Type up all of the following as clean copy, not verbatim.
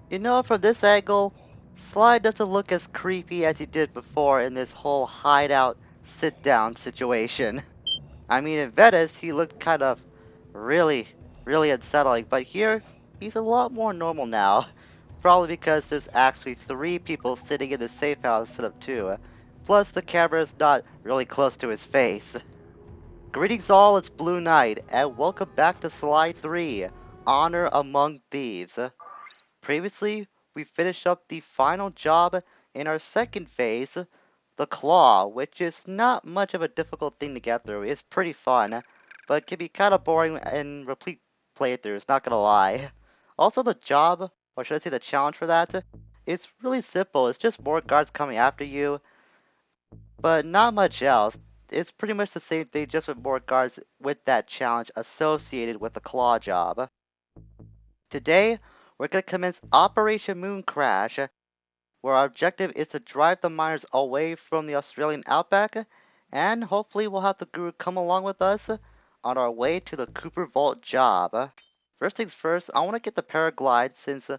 You know, from this angle, Sly doesn't look as creepy as he did before in this whole hideout sit-down situation. I mean, in Venice, he looked kind of really, really unsettling, but here, he's a lot more normal now. Probably because there's actually 3 people sitting in the safe house instead of 2. Plus, the camera's not really close to his face. Greetings all, it's Blue Knight, and welcome back to Sly 3, Honor Among Thieves. Previously, we finished up the final job in our second phase, the Claw, which is not much of a difficult thing to get through. It's pretty fun, but can be kind of boring and replete playthroughs, not gonna lie. Also, the job, or should I say the challenge for that, it's really simple. It's just more guards coming after you, but not much else. It's pretty much the same thing, just with more guards with that challenge associated with the Claw job. Today, we're going to commence Operation Moon Crash, where our objective is to drive the miners away from the Australian outback, and hopefully we'll have the Guru come along with us on our way to the Cooper Vault job. First things first, I want to get the paraglide since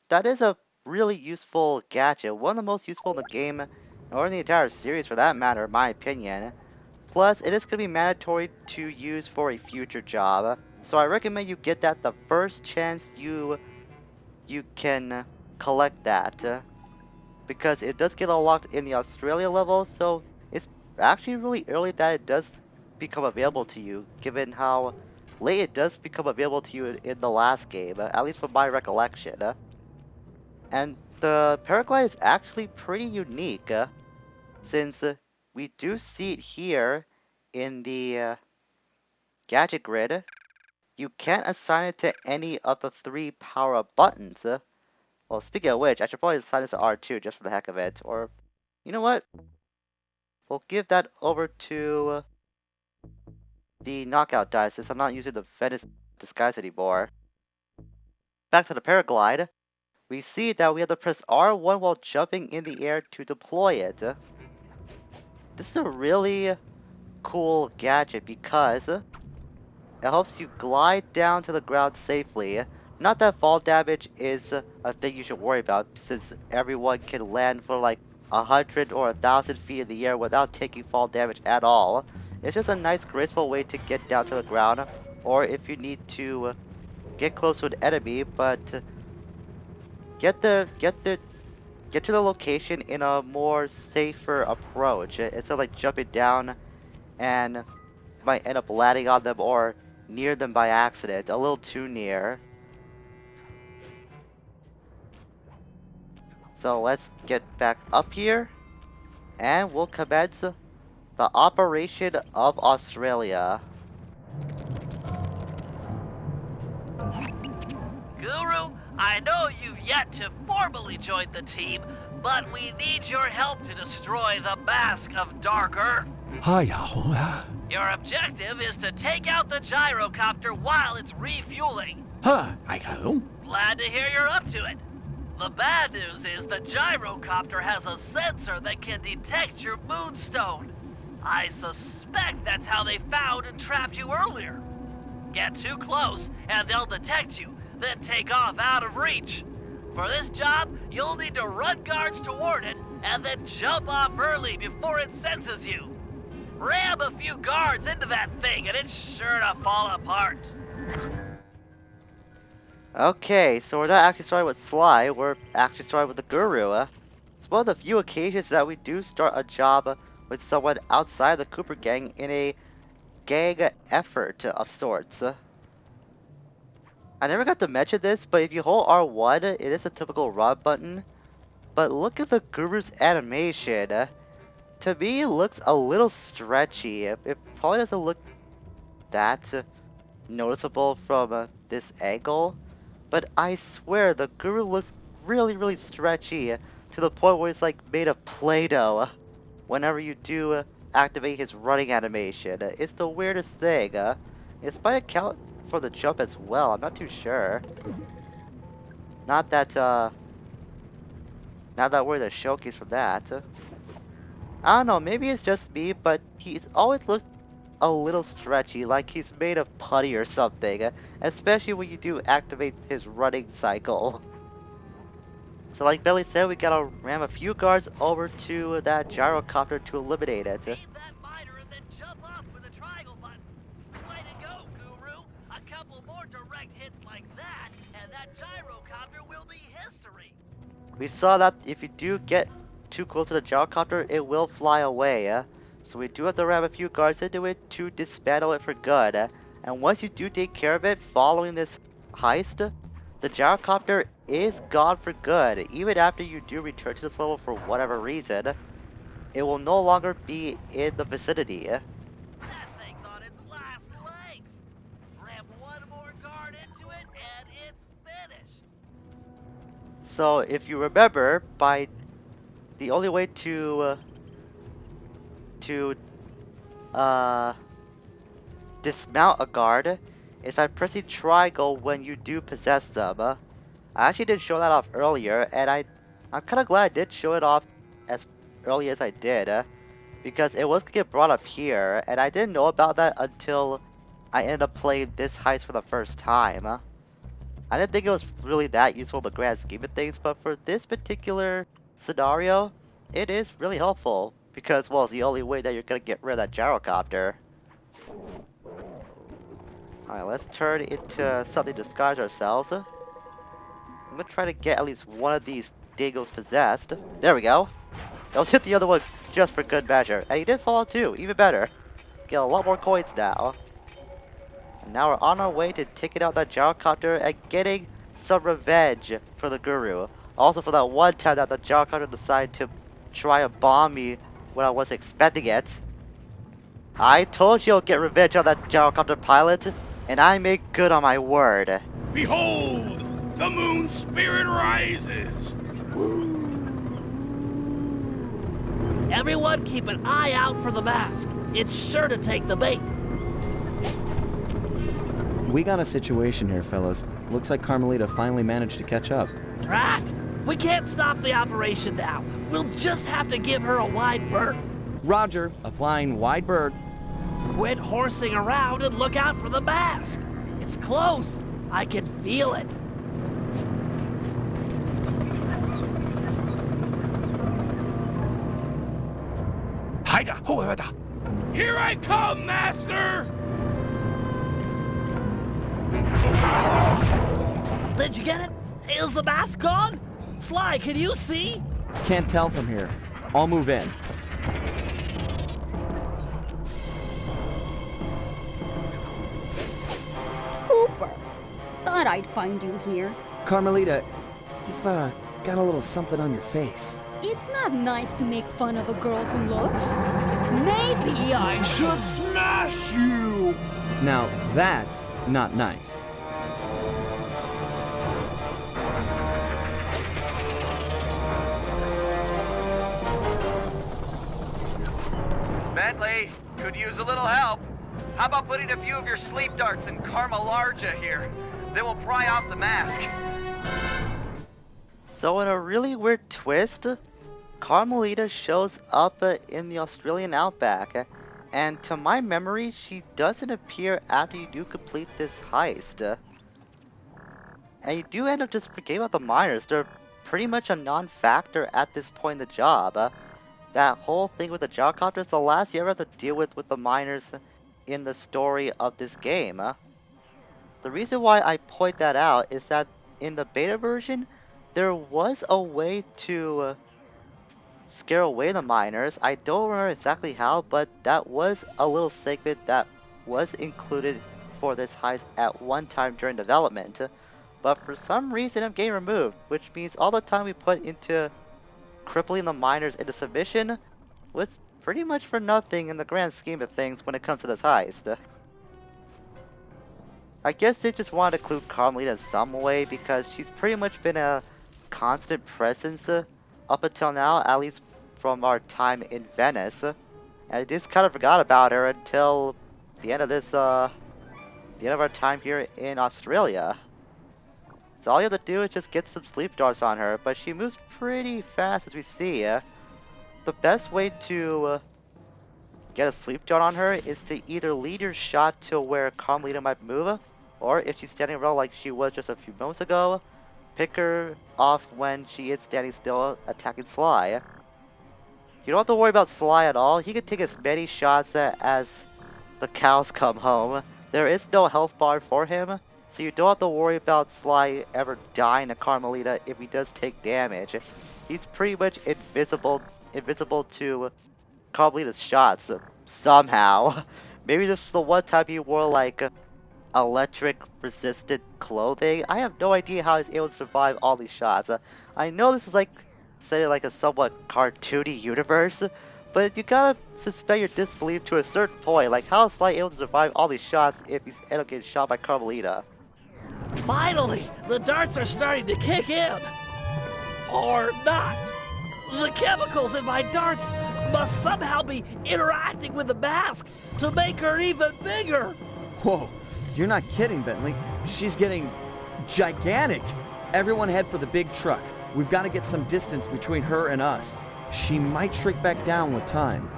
that is a really useful gadget, one of the most useful in the game, or in the entire series for that matter, in my opinion. Plus, it is going to be mandatory to use for a future job, so I recommend you get that the first chance you can collect that, because it does get unlocked in the Australia level, so it's actually really early that it does become available to you, given how late it does become available to you in the last game, at least from my recollection. And the paraglide is actually pretty unique, since we do see it here in the gadget grid. You can't assign it to any of the 3 power-up buttons. Well, speaking of which, I should probably assign it to R2 just for the heck of it. Or, you know what? We'll give that over to the knockout die since I'm not using the Venice disguise anymore. Back to the paraglide. We see that we have to press R1 while jumping in the air to deploy it. This is a really cool gadget because it helps you glide down to the ground safely. Not that fall damage is a thing you should worry about, since everyone can land for like 100 or 1,000 feet in the air without taking fall damage at all. It's just a nice, graceful way to get down to the ground, or if you need to get close to an enemy, but get to the location in a more safer approach instead of like jumping down and might end up landing on them or near them by accident, a little too near. So let's get back up here, and we'll commence the Operation of Australia. Guru, I know you've yet to formally join the team, but we need your help to destroy the Mask of Dark Earth. Hiya. Your objective is to take out the gyrocopter while it's refueling. Glad to hear you're up to it. The bad news is the gyrocopter has a sensor that can detect your moonstone. I suspect that's how they found and trapped you earlier. Get too close and they'll detect you, then take off out of reach. For this job, you'll need to run guards toward it and then jump off early before it senses you. Ram a few guards into that thing and it's sure to fall apart. Okay, so we're not actually starting with Sly, we're actually starting with the Guru. It's one of the few occasions that we do start a job with someone outside the Cooper gang in a gang effort of sorts. I never got to mention this, but if you hold R1, it is a typical run button. But look at the Guru's animation. To me, it looks a little stretchy. It probably doesn't look that noticeable from this angle. But I swear, the Guru looks really, really stretchy to the point where it's like made of Play-Doh whenever you do activate his running animation. It's the weirdest thing. It might account for the jump as well, I'm not too sure. Not that we're the showcase for that. I don't know, maybe it's just me, but he's always looked a little stretchy, like he's made of putty or something, especially when you do activate his running cycle. So like Billy said, we gotta ram a few guards over to that gyrocopter to eliminate it. Aim that miner and then jump off with a triangle button. Way to go, Guru. A couple more direct hits like that, and that gyrocopter will be history. We saw that if you do get too close to the gyrocopter, it will fly away. So we do have to ram a few guards into it to dismantle it for good. And once you do take care of it following this heist, the gyrocopter is gone for good. Even after you do return to this level for whatever reason, it will no longer be in the vicinity. That thing's on its last legs. Ram one more guard into it, and it's finished. So if you remember, the only way to dismount a guard is by pressing triangle when you do possess them. I actually did show that off earlier, and I'm kind of glad I did show it off as early as I did, because it was gonna get brought up here, and I didn't know about that until I ended up playing this heist for the first time. I didn't think it was really that useful in the grand scheme of things, but for this particular scenario, it is really helpful, because, well, it's the only way that you're gonna get rid of that gyrocopter. Alright, let's turn into something to disguise ourselves. I'm gonna try to get at least one of these Dingos possessed. There we go. Let's hit the other one just for good measure. And he did fall too, even better. Get a lot more coins now. And now we're on our way to taking out that gyrocopter and getting some revenge for the Guru. Also for that one time that the gyrocopter decided to try and bomb me when I wasn't expecting it. I told you I'll get revenge on that gyrocopter pilot, and I make good on my word. Behold, the moon spirit rises. Everyone keep an eye out for the mask. It's sure to take the bait. We got a situation here, fellas. Looks like Carmelita finally managed to catch up. Drat! We can't stop the operation now. We'll just have to give her a wide berth. Roger, applying wide berth. Quit horsing around and look out for the mask. It's close. I can feel it. Here I come, master! Did you get it? Is the mask gone? Sly, can you see? Can't tell from here. I'll move in. Cooper, thought I'd find you here. Carmelita, you've got a little something on your face. It's not nice to make fun of a girl's looks. Maybe I should smash you! Now, that's not nice. Bentley, could use a little help. How about putting a few of your sleep darts in Carmelarja here? Then we'll pry off the mask. So in a really weird twist, Carmelita shows up in the Australian outback, and to my memory, she doesn't appear after you do complete this heist. And you do end up just forgetting about the miners. They're pretty much a non-factor at this point in the job. That whole thing with the gyrocopter is the last you ever have to deal with the miners in the story of this game. The reason why I point that out is that in the beta version, there was a way to scare away the miners. I don't remember exactly how, but that was a little segment that was included for this heist at one time during development. But for some reason, I'm getting removed, which means all the time we put into crippling the miners into submission was pretty much for nothing in the grand scheme of things when it comes to this heist. I guess they just wanted to include Carmelita in some way because she's pretty much been a constant presence up until now, at least from our time in Venice. And I just kind of forgot about her until the end of this, the end of our time here in Australia. So all you have to do is just get some sleep darts on her, but she moves pretty fast as we see. The best way to get a sleep dart on her is to either lead your shot to where Carmelita might move, or if she's standing around like she was just a few moments ago, pick her off when she is standing still attacking Sly. You don't have to worry about Sly at all. He can take as many shots as the cows come home. There is no health bar for him, so you don't have to worry about Sly ever dying to Carmelita if he does take damage. He's pretty much invincible to Carmelita's shots, somehow. Maybe this is the one time he wore like electric resistant clothing. I have no idea how he's able to survive all these shots. I know this is like set in like a somewhat cartoony universe, but you gotta suspend your disbelief to a certain point. Like, how is Sly able to survive all these shots if he's end up getting shot by Carmelita? Finally, the darts are starting to kick in. Or not. The chemicals in my darts must somehow be interacting with the mask to make her even bigger. Whoa, you're not kidding, Bentley. She's getting gigantic. Everyone head for the big truck. We've got to get some distance between her and us. She might shrink back down with time.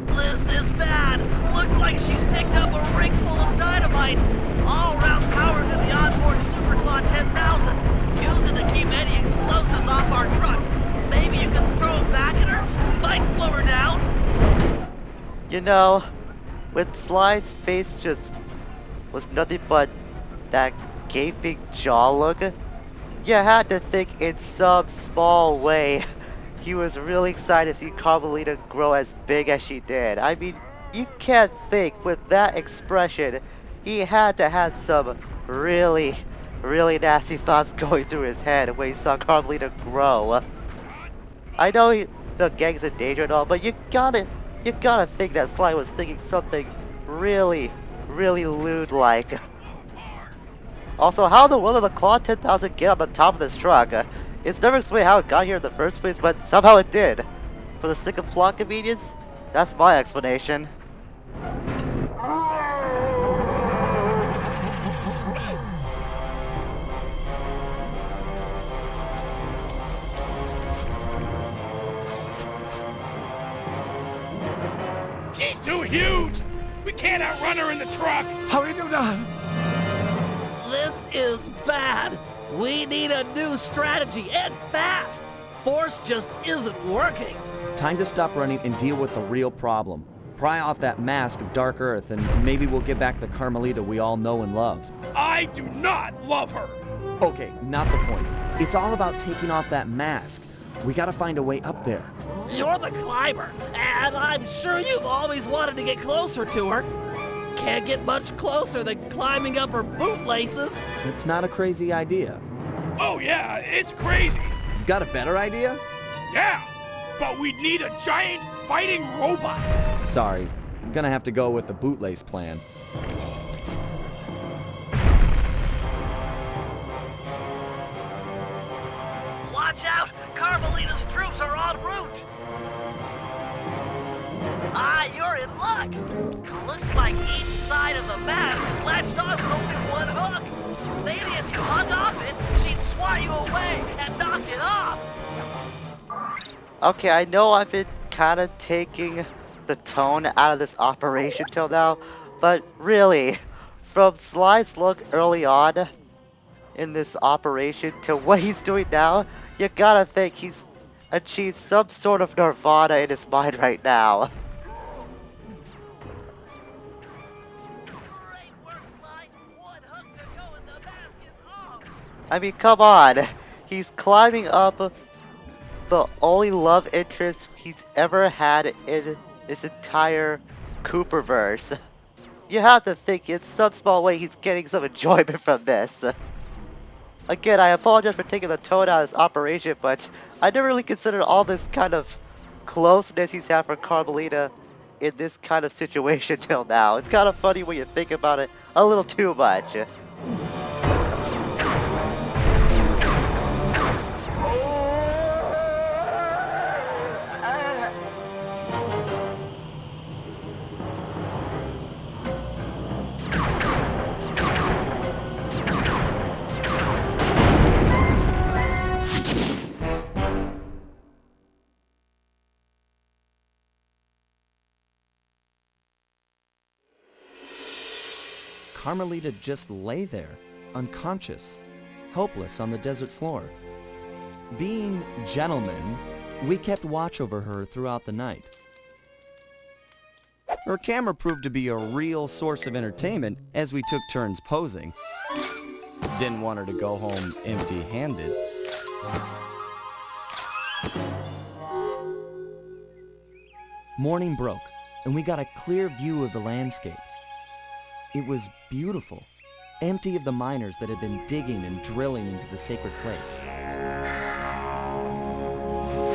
This is bad. Looks like she's picked up a rig full of dynamite. All round power to the onboard Superclaw 10,000. Use it to keep any explosives off our truck. Maybe you can throw them back at her? Might slow her down. You know, when Sly's face just was nothing but that gaping jaw look, you had to think in some small way he was really excited to see Carmelita grow as big as she did. I mean, you can't think with that expression, he had to have some really nasty thoughts going through his head when he saw Carmelita grow. I know the gang's in danger and all, but you gotta think that Sly was thinking something really lewd-like. Also, how in the world did the Claw 10,000 get on the top of this truck? It's never explained how it got here in the first place, but somehow it did. For the sake of plot convenience, that's my explanation. She's too huge! We can't outrun her in the truck! How are you doing? This is bad. We need a new strategy, and fast. Force just isn't working. Time to stop running and deal with the real problem. Pry off that mask of Dark Earth, and maybe we'll get back the Carmelita we all know and love. I do not love her! Okay, not the point. It's all about taking off that mask. We gotta find a way up there. You're the climber, and I'm sure you've always wanted to get closer to her. Can't get much closer than climbing up her bootlaces. It's not a crazy idea. Oh yeah, it's crazy! You got a better idea? Yeah! But we'd need a giant fighting robot! Sorry, I'm gonna have to go with the bootlace plan. Watch out! Carmelita's troops are en route! Ah, you're in luck! Looks like each side of the mask is latched on with only one hook. Maybe if you hung off it, she'd swat you away and knock it off! Okay, I know I've been kind of taking the tone out of this operation till now, but really, from Sly's look early on in this operation to what he's doing now, you gotta think he's achieved some sort of nirvana in his mind right now. Great work, Sly! One hook to go and the mask is off! I mean, come on. He's climbing up the only love interest he's ever had in this entire Cooperverse. You have to think in some small way he's getting some enjoyment from this. Again, I apologize for taking the tone out of this operation, but I never really considered all this kind of closeness he's had for Carmelita in this kind of situation till now. It's kind of funny when you think about it a little too much. Carmelita just lay there, unconscious, helpless on the desert floor. Being gentlemen, we kept watch over her throughout the night. Her camera proved to be a real source of entertainment as we took turns posing. Didn't want her to go home empty-handed. Morning broke, and we got a clear view of the landscape. It was beautiful, empty of the miners that had been digging and drilling into the sacred place.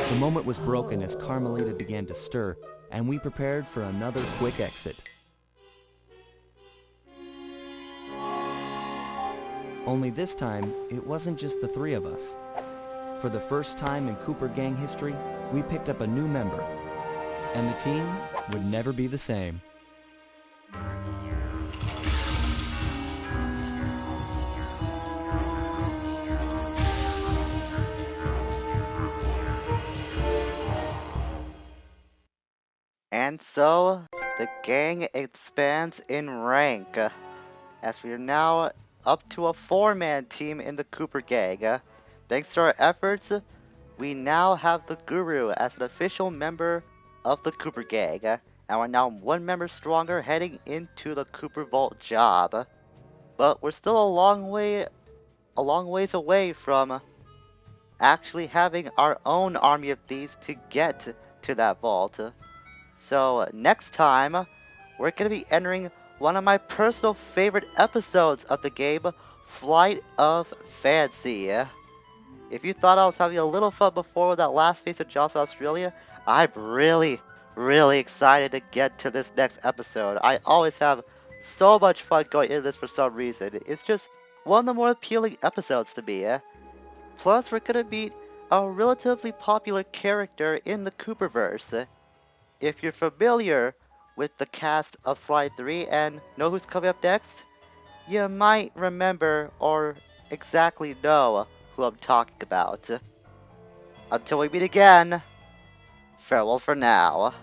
The moment was broken as Carmelita began to stir, and we prepared for another quick exit. Only this time, it wasn't just the three of us. For the first time in Cooper Gang history, we picked up a new member, and the team would never be the same. And so, the gang expands in rank, as we are now up to a 4-man team in the Cooper Gang. Thanks to our efforts, we now have the Guru as an official member of the Cooper Gang, and we're now 1 member stronger heading into the Cooper Vault job. But we're still a long ways away from actually having our own army of thieves to get to that vault. So next time, we're going to be entering one of my personal favorite episodes of the game, Flight of Fancy. If you thought I was having a little fun before with that last phase of Jobs Australia, I'm really excited to get to this next episode. I always have so much fun going into this for some reason. It's just one of the more appealing episodes to me. Plus, we're going to meet a relatively popular character in the Cooperverse. If you're familiar with the cast of Slide 3 and know who's coming up next, you might remember or exactly know who I'm talking about. Until we meet again, farewell for now.